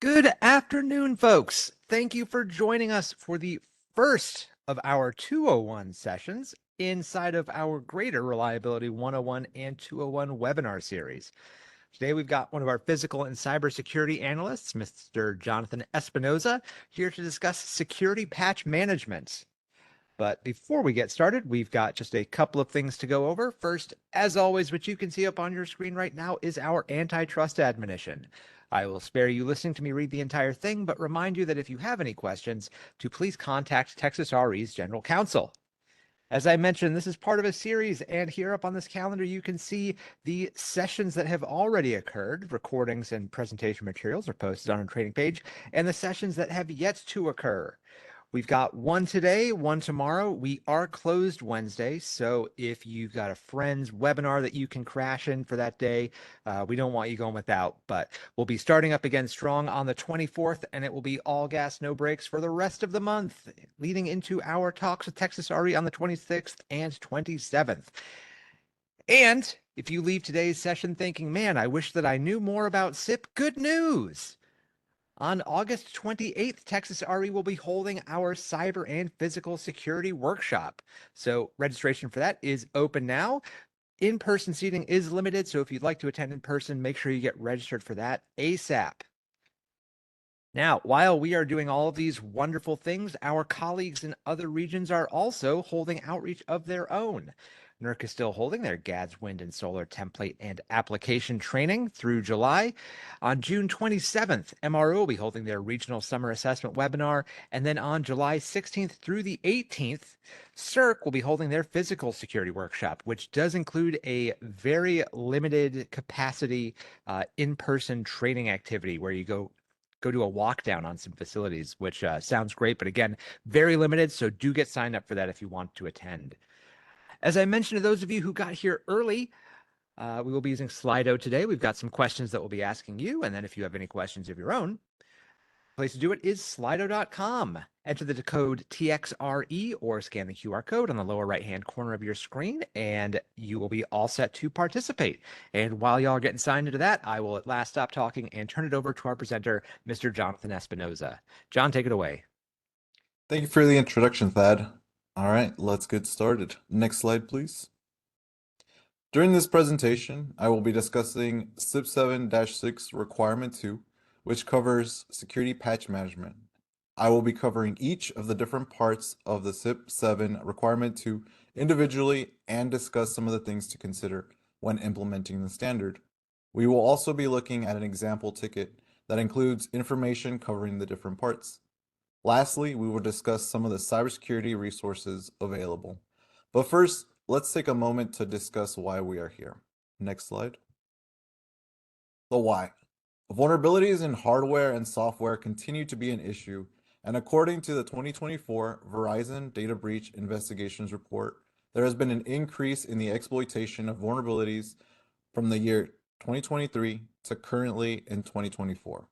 Good afternoon, folks. Thank you for joining us for the first of our 201 sessions inside of our Greater Reliability 101 and 201 webinar series. Today, we've got one of our physical and cybersecurity analysts, Mr. Jonathan Espinoza, here to discuss security patch management. But before we get started, we've got just a couple of things to go over. First, as always, what you can see up on your screen right now is our antitrust admonition. I will spare you listening to me read the entire thing, but remind you that if you have any questions, to please contact Texas RE's General Counsel. As I mentioned, this is part of a series, and here up on this calendar, you can see the sessions that have already occurred. Recordings and presentation materials are posted on our training page, and the sessions that have yet to occur. We've got one today, one tomorrow. We are closed Wednesday, so if you've got a friend's webinar that you can crash in for that day, we don't want you going without. But we'll be starting up again strong on the 24th, and it will be all gas, no breaks for the rest of the month, leading into our talks with Texas RE on the 26th and 27th. And if you leave today's session thinking, man, I wish that I knew more about SIP, good news. On August 28th, Texas RE will be holding our cyber and physical security workshop. So registration for that is open now. In-person seating is limited, so if you'd like to attend in person, make sure you get registered for that ASAP. Now, while we are doing all of these wonderful things, our colleagues in other regions are also holding outreach of their own. NERC is still holding their GADS wind and solar template and application training through July. On June 27th, MRO will be holding their regional summer assessment webinar. And then on July 16th through the 18th, CERC will be holding their physical security workshop, which does include a very limited capacity in-person training activity where you go do a walk down on some facilities, which sounds great, but again, very limited. So do get signed up for that if you want to attend. As I mentioned to those of you who got here early, we will be using Slido today. We've got some questions that we'll be asking you. And then if you have any questions of your own, the place to do it is slido.com. Enter the code TXRE or scan the QR code on the lower right-hand corner of your screen, and you will be all set to participate. And while y'all are getting signed into that, I will at last stop talking and turn it over to our presenter, Mr. Jonathan Espinoza. John, take it away. Thank you for the introduction, Thad. All right, let's get started. Next slide, please. During this presentation, I will be discussing SIP 7-6 Requirement 2, which covers security patch management. I will be covering each of the different parts of the SIP 7 Requirement 2 individually and discuss some of the things to consider when implementing the standard. We will also be looking at an example ticket that includes information covering the different parts. Lastly, we will discuss some of the cybersecurity resources available. But first, let's take a moment to discuss why we are here. Next slide. The why. Vulnerabilities in hardware and software continue to be an issue, and according to the 2024 Verizon Data Breach Investigations Report, there has been an increase in the exploitation of vulnerabilities from the year 2023 to currently in 2024.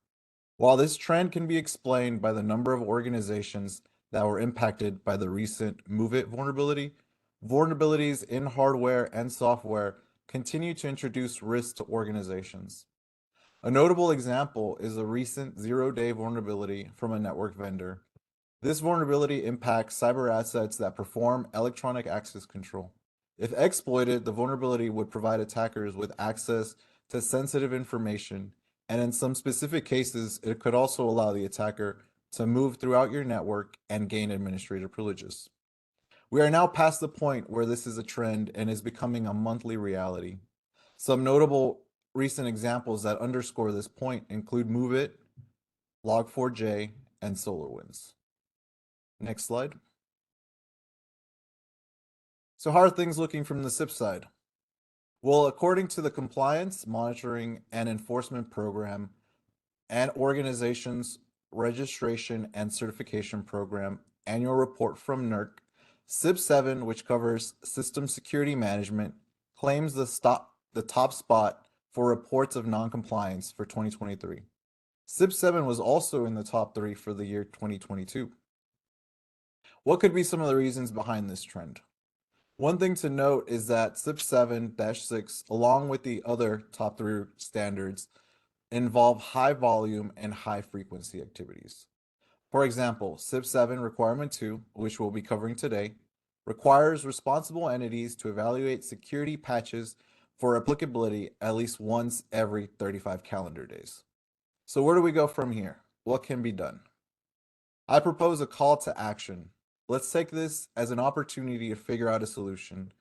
While this trend can be explained by the number of organizations that were impacted by the recent MOVEit vulnerability, vulnerabilities in hardware and software continue to introduce risks to organizations. A notable example is a recent zero-day vulnerability from a network vendor. This vulnerability impacts cyber assets that perform electronic access control. If exploited, the vulnerability would provide attackers with access to sensitive information, and in some specific cases, it could also allow the attacker to move throughout your network and gain administrator privileges. We are now past the point where this is a trend and is becoming a monthly reality. Some notable recent examples that underscore this point include MOVEit, Log4j, and SolarWinds. Next slide. So how are things looking from the SIP side? Well, according to the Compliance, Monitoring, and Enforcement Program and Organizations Registration and Certification Program annual report from NERC, SIP 7, which covers system security management, claims the top spot for reports of noncompliance for 2023. SIP 7 was also in the top 3 for the year 2022. What could be some of the reasons behind this trend? One thing to note is that SIP 7-6, along with the other top 3 standards, involve high volume and high frequency activities. For example, SIP 7 Requirement 2, which we'll be covering today, requires responsible entities to evaluate security patches for applicability at least once every 35 calendar days. So where do we go from here? What can be done? I propose a call to action. Let's take this as an opportunity to figure out a solution.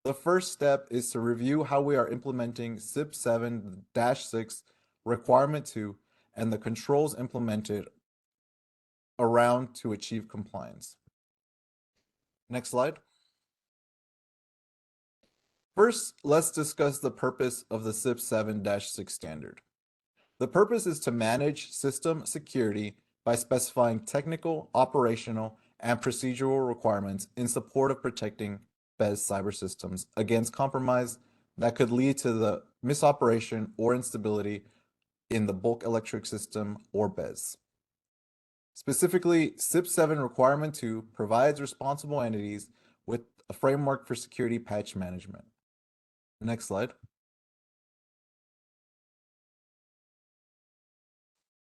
The first step is to review how we are implementing SIP 7-6 Requirement 2 and the controls implemented around to achieve compliance. Next slide. First, let's discuss the purpose of the SIP 7-6 standard. The purpose is to manage system security by specifying technical, operational, and procedural requirements in support of protecting BES cyber systems against compromise that could lead to the misoperation or instability in the bulk electric system or BES. Specifically, SIP 7 Requirement 2 provides responsible entities with a framework for security patch management. Next slide.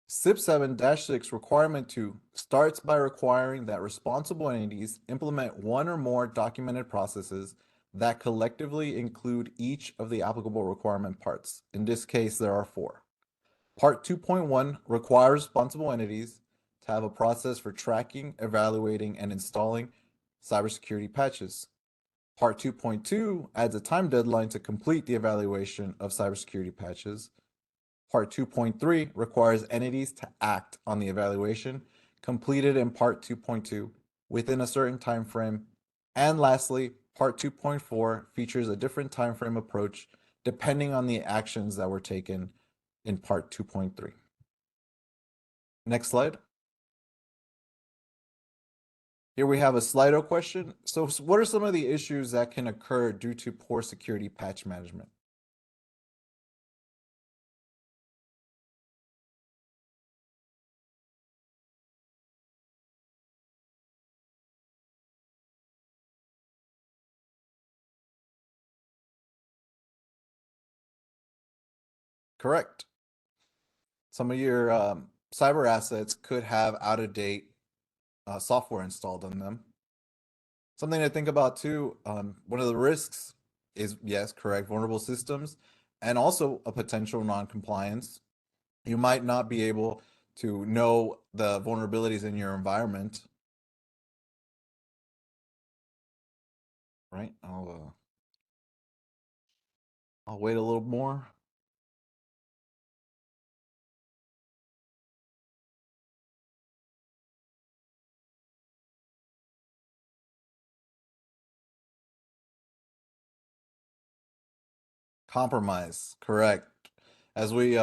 SIP 7-6 Requirement 2 starts by requiring that responsible entities implement one or more documented processes that collectively include each of the applicable requirement parts. In this case, there are 4. Part 2.1 requires responsible entities to have a process for tracking, evaluating, and installing cybersecurity patches. Part 2.2 adds a time deadline to complete the evaluation of cybersecurity patches. Part 2.3 requires entities to act on the evaluation completed in Part 2.2 within a certain time frame. And lastly, Part 2.4 features a different time frame approach depending on the actions that were taken in Part 2.3. Next slide. Here we have a Slido question. So what are some of the issues that can occur due to poor security patch management? Correct. Some of your cyber assets could have out-of-date software installed on them. Something to think about too, one of the risks is, yes, correct, vulnerable systems, and also a potential non-compliance. You might not be able to know the vulnerabilities in your environment. Right? I'll wait a little more. Compromise, correct. As we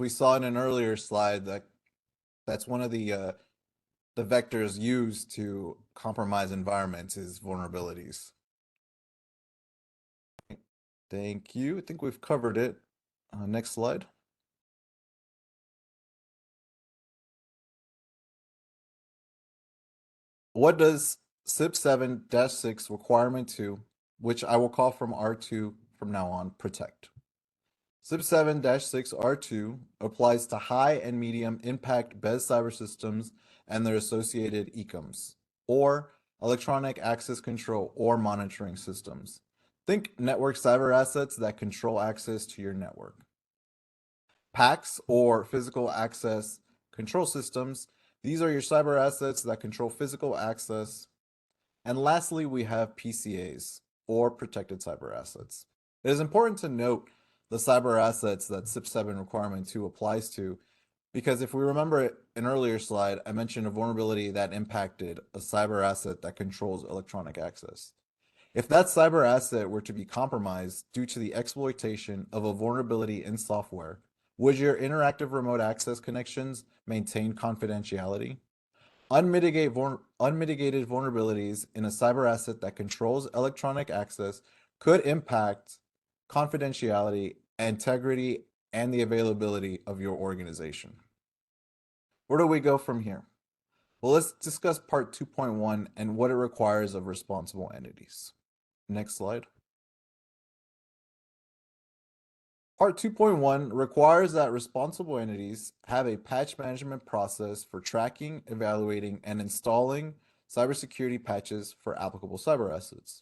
saw in an earlier slide, that's one of the vectors used to compromise environments is vulnerabilities. Thank you. I think we've covered it. Next slide. What does SIP 7-6 Requirement 2, which I will call from R2 from now on, protect? SIP 7-6 R2 applies to high and medium impact BES cyber systems and their associated ECMs, or electronic access control or monitoring systems. Think network cyber assets that control access to your network. PACS, or physical access control systems. These are your cyber assets that control physical access. And lastly, we have PCAs, or protected cyber assets. It is important to note the cyber assets that SIP 7 Requirement 2 applies to, because if we remember an earlier slide, I mentioned a vulnerability that impacted a cyber asset that controls electronic access. If that cyber asset were to be compromised due to the exploitation of a vulnerability in software, would your interactive remote access connections maintain confidentiality? Unmitigated vulnerabilities in a cyber asset that controls electronic access could impact confidentiality, integrity, and the availability of your organization. Where do we go from here? Well, let's discuss Part 2.1 and what it requires of responsible entities. Next slide. Part 2.1 requires that responsible entities have a patch management process for tracking, evaluating, and installing cybersecurity patches for applicable cyber assets.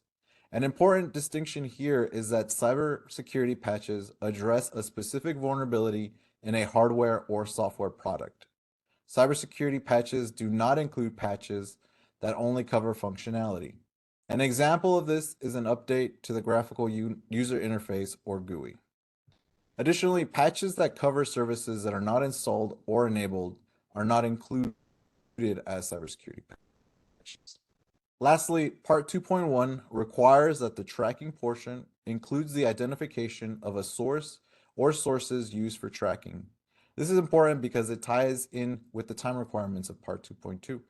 An important distinction here is that cybersecurity patches address a specific vulnerability in a hardware or software product. Cybersecurity patches do not include patches that only cover functionality. An example of this is an update to the graphical user interface or GUI. Additionally, patches that cover services that are not installed or enabled are not included as cybersecurity patches. Lastly, Part 2.1 requires that the tracking portion includes the identification of a source or sources used for tracking. This is important because it ties in with the time requirements of Part 2.2,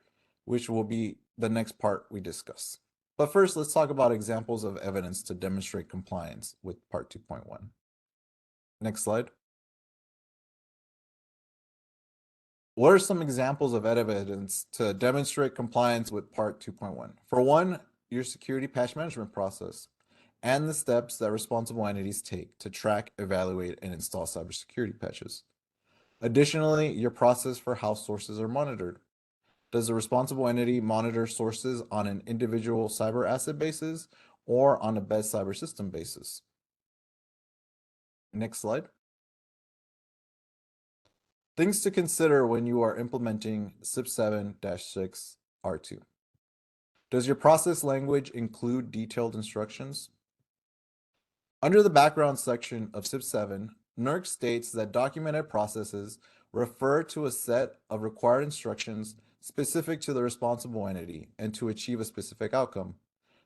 which will be the next part we discuss. But first, let's talk about examples of evidence to demonstrate compliance with Part 2.1. Next slide. What are some examples of evidence to demonstrate compliance with Part 2.1? For one, your security patch management process and the steps that responsible entities take to track, evaluate, and install cybersecurity patches. Additionally, your process for how sources are monitored. Does the responsible entity monitor sources on an individual cyber asset basis or on a best cyber system basis? Next slide. Things to consider when you are implementing CIP 7-6 R2. Does your process language include detailed instructions? Under the background section of CIP 7, NERC states that documented processes refer to a set of required instructions specific to the responsible entity and to achieve a specific outcome.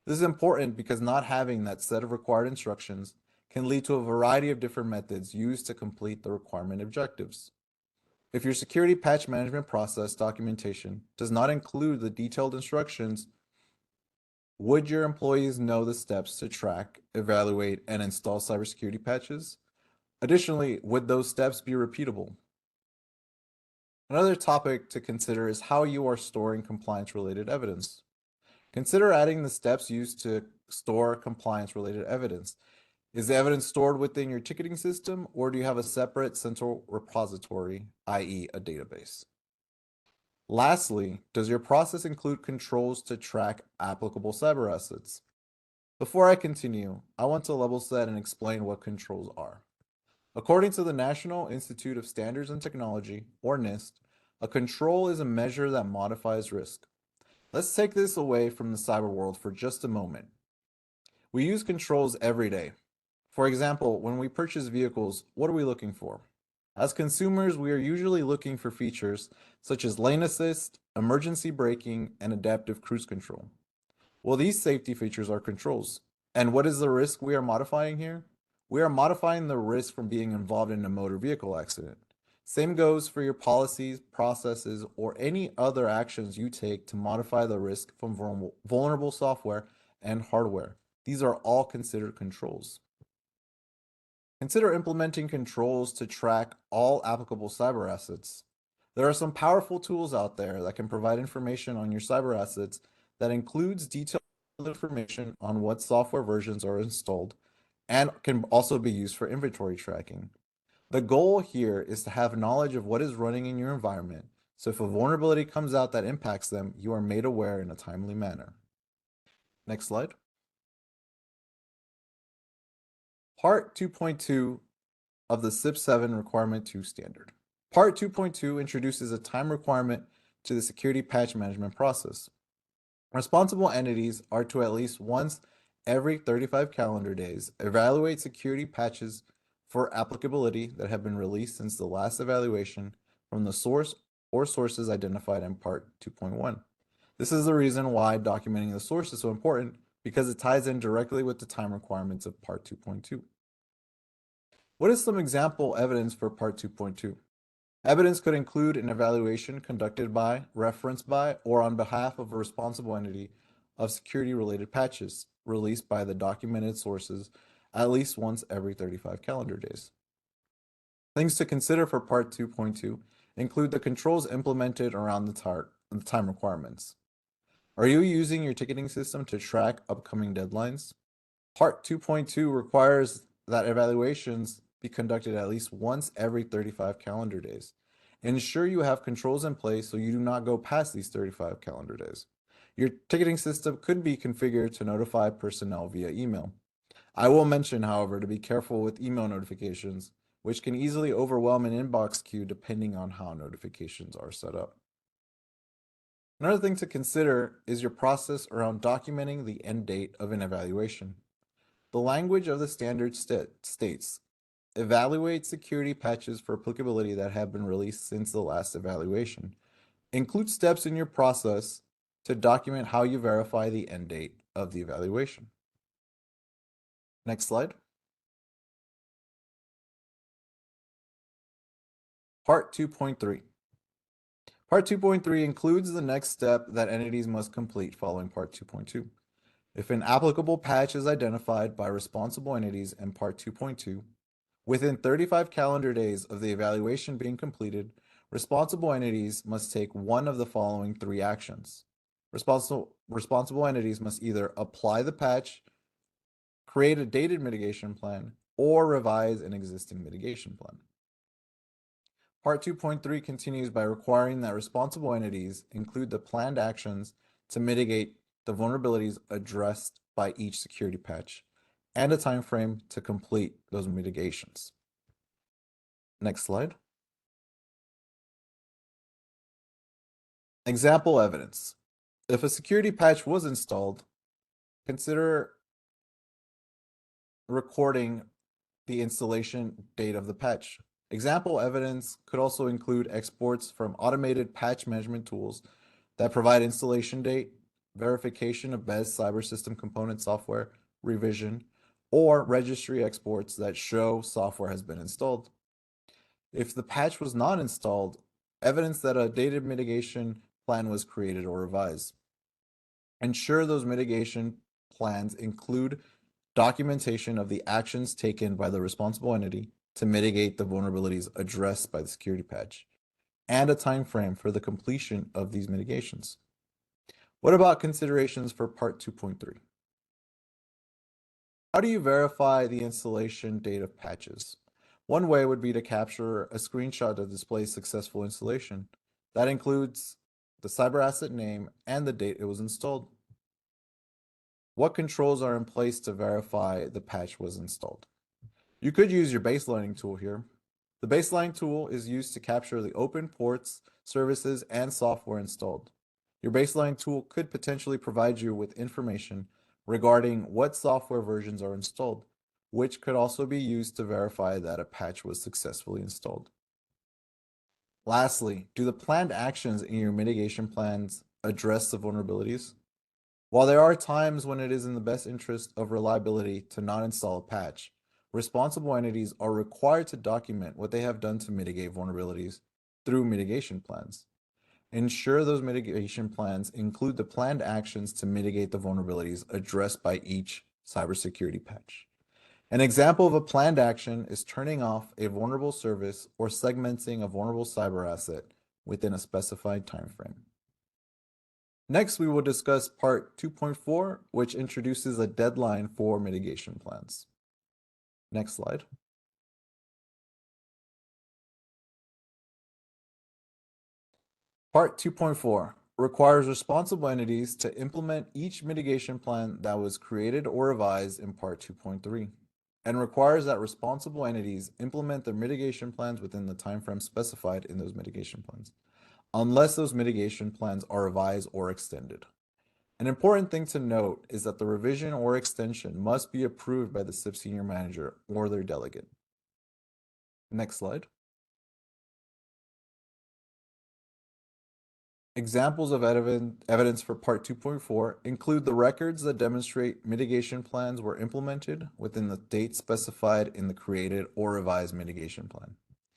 This is important because not having that set of required instructions can lead to a variety of different methods used to complete the requirement objectives. If your security patch management process documentation does not include the detailed instructions, would your employees know the steps to track, evaluate, and install cybersecurity patches? Additionally, would those steps be repeatable? Another topic to consider is how you are storing compliance-related evidence. Consider adding the steps used to store compliance-related evidence. Is the evidence stored within your ticketing system, or do you have a separate central repository, i.e. a database? Lastly, does your process include controls to track applicable cyber assets? Before I continue, I want to level set and explain what controls are. According to the National Institute of Standards and Technology, or NIST, a control is a measure that modifies risk. Let's take this away from the cyber world for just a moment. We use controls every day. For example, when we purchase vehicles, what are we looking for? As consumers, we are usually looking for features such as lane assist, emergency braking, and adaptive cruise control. Well, these safety features are controls. And what is the risk we are modifying here? We are modifying the risk from being involved in a motor vehicle accident. Same goes for your policies, processes, or any other actions you take to modify the risk from vulnerable software and hardware. These are all considered controls. Consider implementing controls to track all applicable cyber assets. There are some powerful tools out there that can provide information on your cyber assets that includes detailed information on what software versions are installed and can also be used for inventory tracking. The goal here is to have knowledge of what is running in your environment, so if a vulnerability comes out that impacts them, you are made aware in a timely manner. Next slide. Part 2.2 of the CIP 7 Requirement 2 standard. Part 2.2 introduces a time requirement to the security patch management process. Responsible entities are to at least once every 35 calendar days evaluate security patches for applicability that have been released since the last evaluation from the source or sources identified in Part 2.1. This is the reason why documenting the source is so important, because it ties in directly with the time requirements of Part 2.2. What is some example evidence for Part 2.2? Evidence could include an evaluation conducted by, referenced by, or on behalf of a responsible entity of security-related patches released by the documented sources at least once every 35 calendar days. Things to consider for Part 2.2 include the controls implemented around the time requirements. Are you using your ticketing system to track upcoming deadlines? Part 2.2 requires that evaluations be conducted at least once every 35 calendar days. Ensure you have controls in place so you do not go past these 35 calendar days. Your ticketing system could be configured to notify personnel via email. I will mention, however, to be careful with email notifications, which can easily overwhelm an inbox queue depending on how notifications are set up. Another thing to consider is your process around documenting the end date of an evaluation. The language of the standard states, evaluate security patches for applicability that have been released since the last evaluation. Include steps in your process to document how you verify the end date of the evaluation. Next slide. Part 2.3. Part 2.3 includes the next step that entities must complete following Part 2.2. If an applicable patch is identified by responsible entities in Part 2.2, within 35 calendar days of the evaluation being completed, responsible entities must take one of the following three actions. Responsible entities must either apply the patch, create a dated mitigation plan, or revise an existing mitigation plan. Part 2.3 continues by requiring that responsible entities include the planned actions to mitigate the vulnerabilities addressed by each security patch and a time frame to complete those mitigations. Next slide. Example evidence. If a security patch was installed, consider recording the installation date of the patch. Example evidence could also include exports from automated patch management tools that provide installation date, verification of BES cyber system component software revision, or registry exports that show software has been installed. If the patch was not installed, evidence that a dated mitigation plan was created or revised. Ensure those mitigation plans include documentation of the actions taken by the responsible entity to mitigate the vulnerabilities addressed by the security patch, and a time frame for the completion of these mitigations. What about considerations for Part 2.3? How do you verify the installation date of patches? One way would be to capture a screenshot that displays successful installation. That includes the cyber asset name and the date it was installed. What controls are in place to verify the patch was installed? You could use your baselining tool here. The baseline tool is used to capture the open ports, services, and software installed. Your baseline tool could potentially provide you with information regarding what software versions are installed, which could also be used to verify that a patch was successfully installed. Lastly, do the planned actions in your mitigation plans address the vulnerabilities? While there are times when it is in the best interest of reliability to not install a patch, responsible entities are required to document what they have done to mitigate vulnerabilities through mitigation plans. Ensure those mitigation plans include the planned actions to mitigate the vulnerabilities addressed by each cybersecurity patch. An example of a planned action is turning off a vulnerable service or segmenting a vulnerable cyber asset within a specified time frame. Next, we will discuss Part 2.4, which introduces a deadline for mitigation plans. Next slide. Part 2.4 requires responsible entities to implement each mitigation plan that was created or revised in Part 2.3, and requires that responsible entities implement their mitigation plans within the timeframe specified in those mitigation plans, unless those mitigation plans are revised or extended. An important thing to note is that the revision or extension must be approved by the SIP senior manager or their delegate. Next slide. Examples of evidence for Part 2.4 include the records that demonstrate mitigation plans were implemented within the date specified in the created or revised mitigation plan.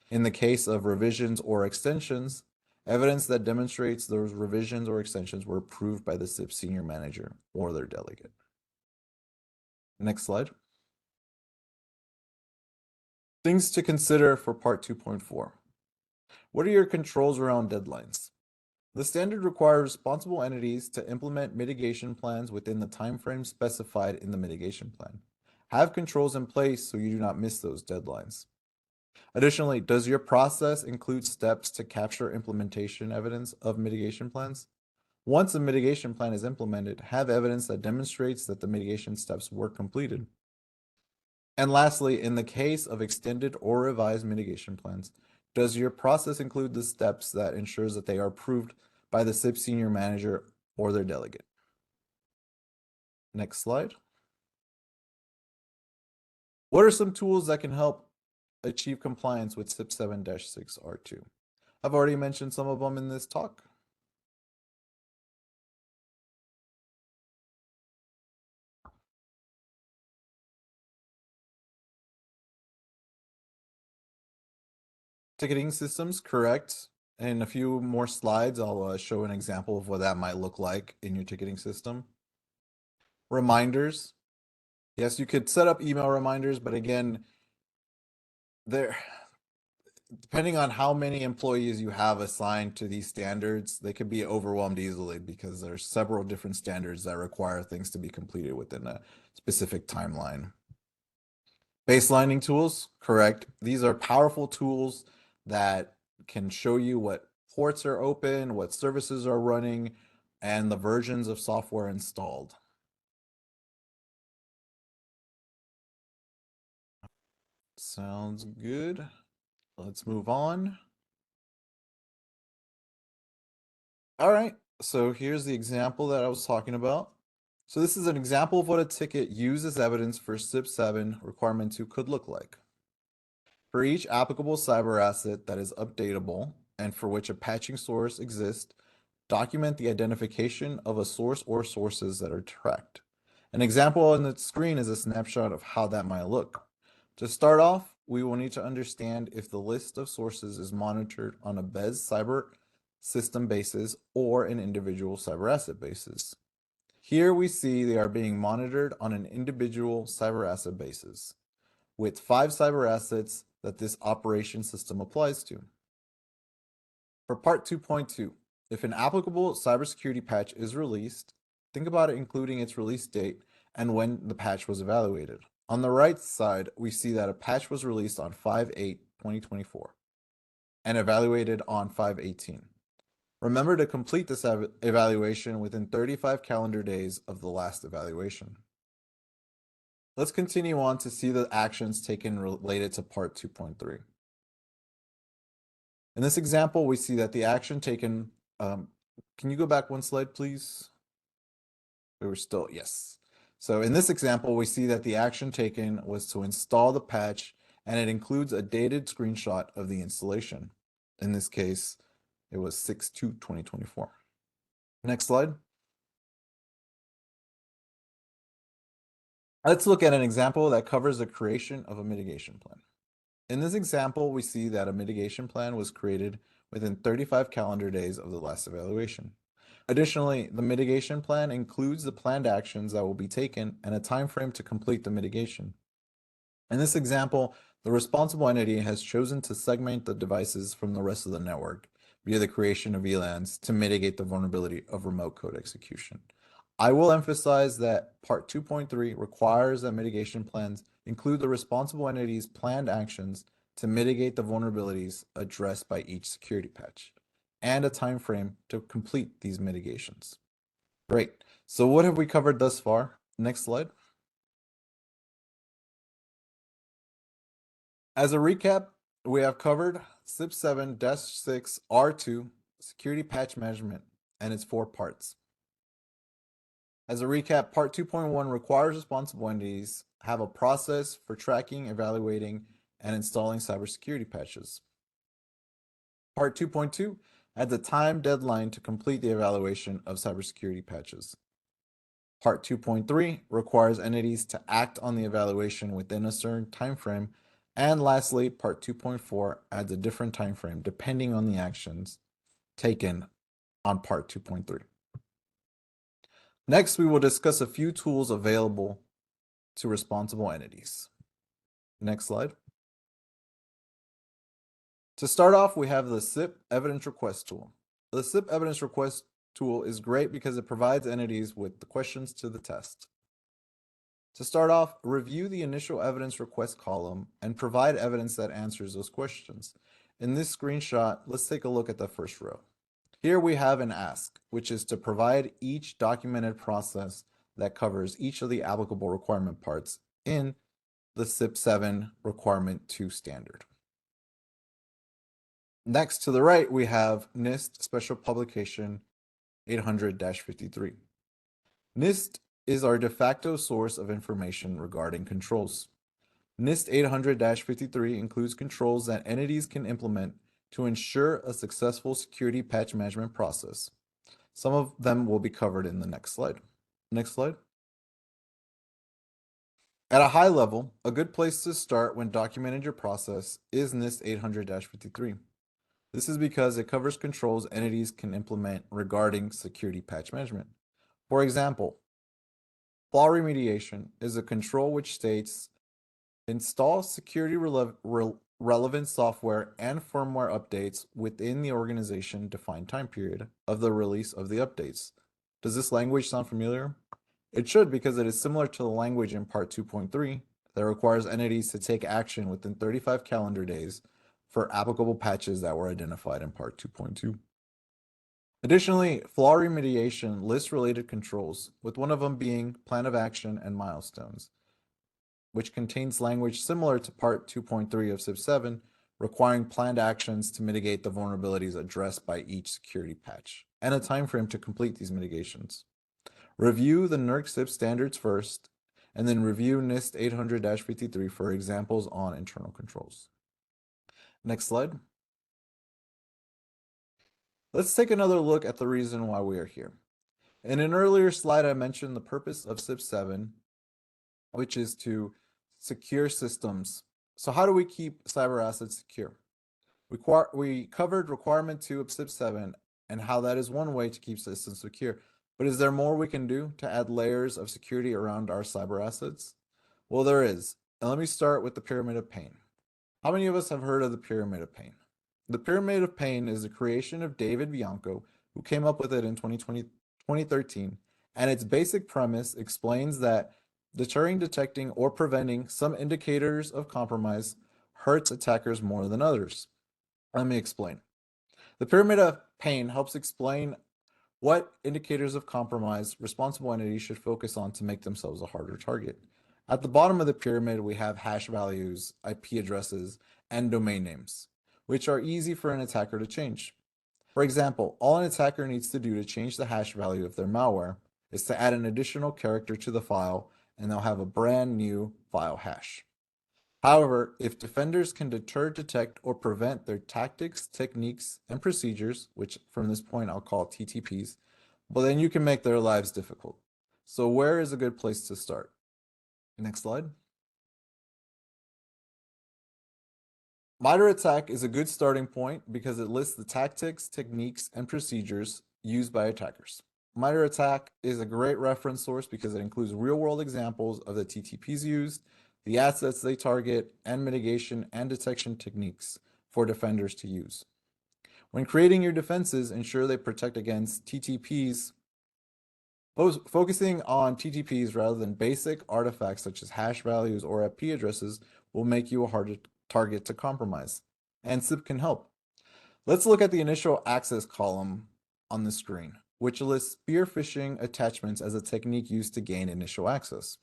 In the case of revisions or extensions, evidence that demonstrates those revisions or extensions were approved by the SIP senior manager or their delegate. Next slide. Things to consider for Part 2.4. What are your controls around deadlines? The standard requires responsible entities to implement mitigation plans within the timeframe specified in the mitigation plan. Have controls in place so you do not miss those deadlines. Additionally, does your process include steps to capture implementation evidence of mitigation plans? Once a mitigation plan is implemented, have evidence that demonstrates that the mitigation steps were completed. And lastly, in the case of extended or revised mitigation plans, does your process include the steps that ensures that they are approved by the SIP senior manager or their delegate? Next slide. What are some tools that can help achieve compliance with SIP 7-6 R2? I've already mentioned some of them in this talk. Ticketing systems, correct. In a few more slides, I'll show an example of what that might look like in your ticketing system. Reminders. Yes, you could set up email reminders, but again, depending on how many employees you have assigned to these standards, they could be overwhelmed easily because there's several different standards that require things to be completed within a specific timeline. Baselining tools, correct. These are powerful tools that can show you what ports are open, what services are running, and the versions of software installed. Sounds good. Let's move on. All right, so here's the example that I was talking about. So this is an example of what a ticket used as evidence for SIP 7 requirement 2 could look like. For each applicable cyber asset that is updatable and for which a patching source exists, document the identification of a source or sources that are tracked. An example on the screen is a snapshot of how that might look. To start off, we will need to understand if the list of sources is monitored on a BES cyber system basis or an individual cyber asset basis. Here we see they are being monitored on an individual cyber asset basis, with 5 cyber assets that this operation system applies to. For part 2.2, if an applicable cybersecurity patch is released, think about it including its release date and when the patch was evaluated. On the right side, we see that a patch was released on 5/8/2024 and evaluated on 5/18. Remember to complete this evaluation within 35 calendar days of the last evaluation. Let's continue on to see the actions taken related to part 2.3. In this example, we see that the action taken, can you go back one slide, please? We were still, yes. So in this example, we see that the action taken was to install the patch, and it includes a dated screenshot of the installation. In this case, it was 6/2/2024. Next slide. Let's look at an example that covers the creation of a mitigation plan. In this example, we see that a mitigation plan was created within 35 calendar days of the last evaluation. Additionally, the mitigation plan includes the planned actions that will be taken and a time frame to complete the mitigation. In this example, the responsible entity has chosen to segment the devices from the rest of the network via the creation of VLANs to mitigate the vulnerability of remote code execution. I will emphasize that part 2.3 requires that mitigation plans include the responsible entity's planned actions to mitigate the vulnerabilities addressed by each security patch, and a time frame to complete these mitigations. Great. So what have we covered thus far? Next slide. As a recap, we have covered SIP 7-6 R2 security patch management and its 4 parts. As a recap, part 2.1 requires responsible entities have a process for tracking, evaluating, and installing cybersecurity patches. Part 2.2 adds a time deadline to complete the evaluation of cybersecurity patches. Part 2.3 requires entities to act on the evaluation within a certain time frame. And lastly, part 2.4 adds a different time frame depending on the actions taken on part 2.3. Next, we will discuss a few tools available to responsible entities. Next slide. To start off, we have the SIP Evidence Request tool. The SIP Evidence Request tool is great because it provides entities with the questions to the test. To start off, review the initial evidence request column and provide evidence that answers those questions. In this screenshot, let's take a look at the first row. Here we have an ask, which is to provide each documented process that covers each of the applicable requirement parts in the CIP7 requirement 2 standard. Next to the right, we have NIST Special Publication 800-53. NIST is our de facto source of information regarding controls. NIST 800-53 includes controls that entities can implement to ensure a successful security patch management process. Some of them will be covered in the next slide. Next slide. At a high level, a good place to start when documenting your process is NIST 800-53. This is because it covers controls entities can implement regarding security patch management. For example, flaw remediation is a control which states install security relevant software and firmware updates within the organization defined time period of the release of the updates. Does this language sound familiar? It should, because it is similar to the language in Part 2.3 that requires entities to take action within 35 calendar days for applicable patches that were identified in Part 2.2. Additionally, flaw remediation lists related controls, with one of them being plan of action and milestones, which contains language similar to Part 2.3 of CIP7, requiring planned actions to mitigate the vulnerabilities addressed by each security patch, and a time frame to complete these mitigations. Review the NERC CIP standards first, and then review NIST 800-53 for examples on internal controls. Next slide. Let's take another look at the reason why we are here. In an earlier slide, I mentioned the purpose of CIP7, which is to secure systems. So how do we keep cyber assets secure? We covered requirement 2 of CIP7 and how that is one way to keep systems secure. But is there more we can do to add layers of security around our cyber assets? Well, there is. And let me start with the Pyramid of Pain. How many of us have heard of the Pyramid of Pain? The Pyramid of Pain is the creation of David Bianco, who came up with it in 2013, and its basic premise explains that deterring, detecting, or preventing some indicators of compromise hurts attackers more than others. Let me explain. The Pyramid of Pain helps explain what indicators of compromise responsible entities should focus on to make themselves a harder target. At the bottom of the pyramid, we have hash values, IP addresses, and domain names, which are easy for an attacker to change. For example, all an attacker needs to do to change the hash value of their malware is to add an additional character to the file, and they'll have a brand new file hash. However, if defenders can deter, detect, or prevent their tactics, techniques, and procedures, which from this point I'll call TTPs, well, then you can make their lives difficult. So where is a good place to start? Next slide. MITRE ATT&CK is a good starting point because it lists the tactics, techniques, and procedures used by attackers. MITRE ATT&CK is a great reference source because it includes real-world examples of the TTPs used, the assets they target, and mitigation and detection techniques for defenders to use. When creating your defenses, ensure they protect against TTPs. Focusing on TTPs rather than basic artifacts such as hash values or IP addresses will make you a harder target to compromise, and CIP can help. Let's look at the initial access column on the screen, which lists spear phishing attachments as a technique used to gain initial access.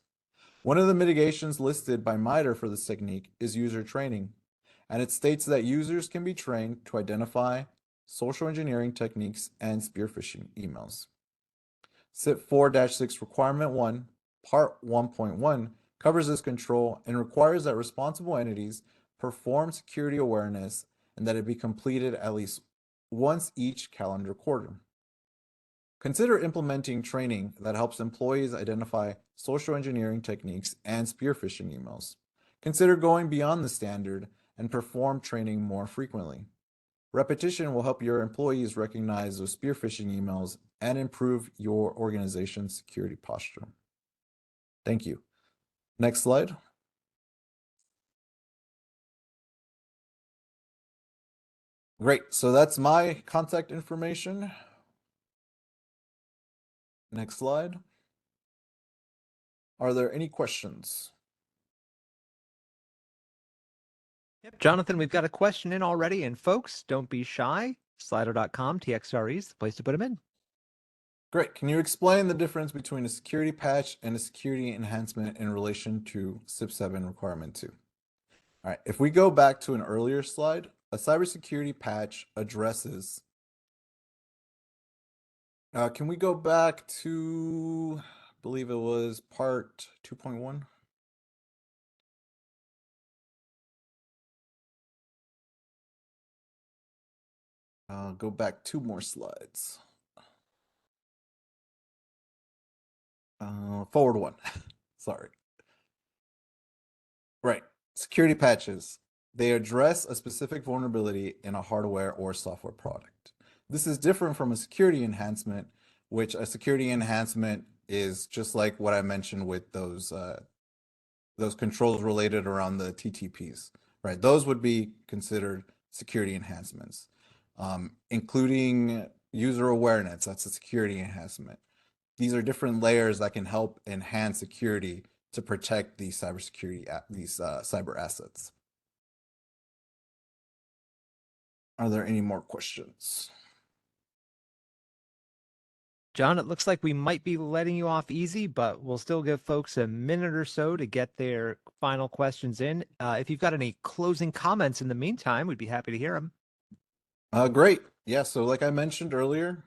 One of the mitigations listed by MITRE for this technique is user training, and it states that users can be trained to identify social engineering techniques and spear phishing emails. CIP 4-6 Requirement 1, Part 1.1 covers this control and requires that responsible entities perform security awareness and that it be completed at least once each calendar quarter. Consider implementing training that helps employees identify social engineering techniques and spear phishing emails. Consider going beyond the standard and perform training more frequently. Repetition will help your employees recognize those spear phishing emails and improve your organization's security posture. Thank you. Next slide. Great, so that's my contact information. Next slide. Are there any questions? Yep. Jonathan, we've got a question in already, and folks, don't be shy. Slido.com, TXRE is the place to put them in. Great. Can you explain the difference between a security patch and a security enhancement in relation to SIP7 requirement 2? All right. If we go back to an earlier slide, a cybersecurity patch addresses. Can we go back to, I believe it was part 2.1? Go back 2 more slides. Forward 1. Sorry. Right. Security patches. They address a specific vulnerability in a hardware or software product. This is different from a security enhancement, which a security enhancement is just like what I mentioned with those controls related around the TTPs, right? Those would be considered security enhancements, including user awareness. That's a security enhancement. These are different layers that can help enhance security to protect these cyber assets. Are there any more questions? John, it looks like we might be letting you off easy, but we'll still give folks a minute or so to get their final questions in. If you've got any closing comments in the meantime, we'd be happy to hear them. Great. Yeah, so like I mentioned earlier,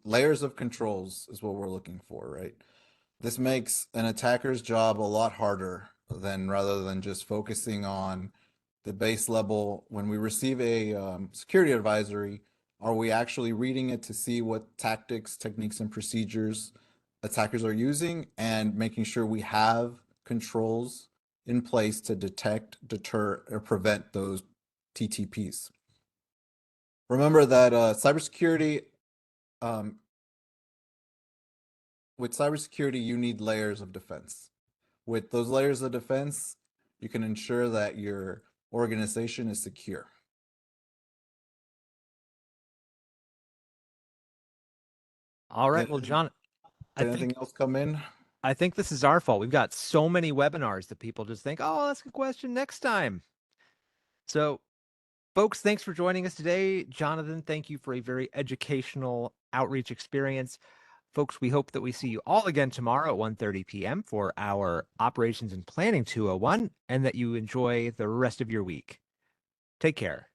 layers of controls is what we're looking for, right? This makes an attacker's job a lot harder rather than just focusing on the base level. When we receive a security advisory, are we actually reading it to see what tactics, techniques, and procedures attackers are using, and making sure we have controls in place to detect, deter, or prevent those TTPs? Remember that with cybersecurity, you need layers of defense. With those layers of defense, you can ensure that your organization is secure. All right. Well, John, Did anything else come in? I think this is our fault. We've got so many webinars that people just think, oh, that's a question next time. So, folks, thanks for joining us today. Jonathan, thank you for a very educational outreach experience. Folks, we hope that we see you all again tomorrow at 1:30 p.m. for our Operations and Planning 201, and that you enjoy the rest of your week. Take care.